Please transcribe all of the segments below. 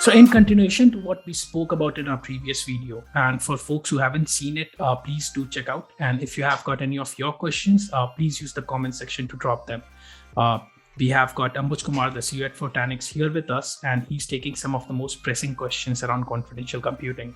So, in continuation to what we spoke about in our previous video, and for folks who haven't seen it, please do check out. And if you have got any of your questions, please use the comment section to drop them. Uh, we have got Ambuj Kumar, the CEO at Fortanix, here with us, and he's taking some of the most pressing questions around confidential computing.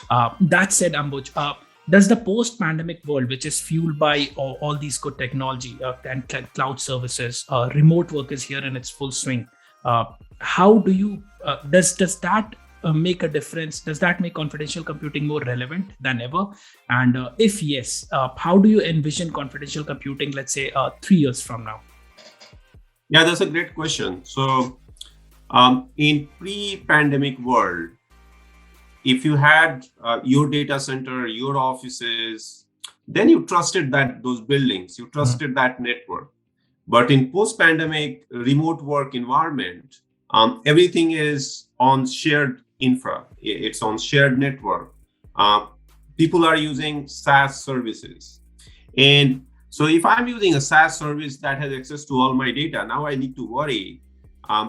That said, Ambuj, does the post-pandemic world, which is fueled by all these good technology and cloud services, remote work is here in its full swing? Uh, how do you does that make a difference? Does that make confidential computing more relevant than ever? And if yes, how do you envision confidential computing, let's say 3 years from now? Yeah, that's a great question. So, in pre-pandemic world, if you had your data center, your offices, then you trusted that those buildings, you trusted that network. But in post-pandemic remote work environment, everything is on shared infra. It's on shared network. People are using SaaS services. And so if I'm using a SaaS service that has access to all my data, now I need to worry,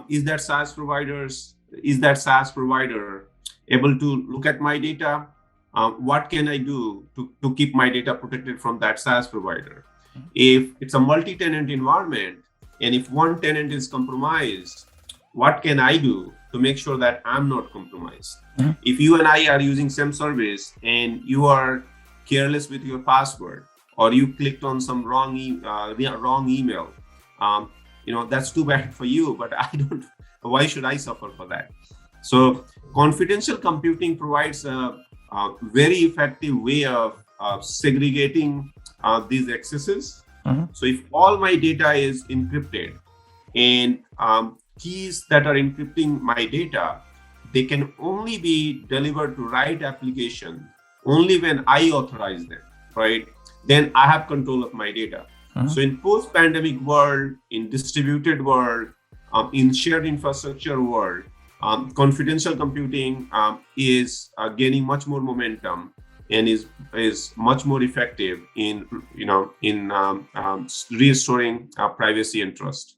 is that SaaS provider able to look at my data? What can I do to keep my data protected from that SaaS provider? If it's a multi-tenant environment, and if one tenant is compromised, what can I do to make sure that I'm not compromised? If you and I are using same service and you are careless with your password, or you clicked on some wrong email, that's too bad for you, but why should I suffer for that? So confidential computing provides a very effective way of segregating these accesses. So if all my data is encrypted and keys that are encrypting my data, they can only be delivered to right application only when I authorize them, right? Then I have control of my data. So in post-pandemic world, in distributed world, in shared infrastructure world, confidential computing is gaining much more momentum and is much more effective in restoring privacy and trust.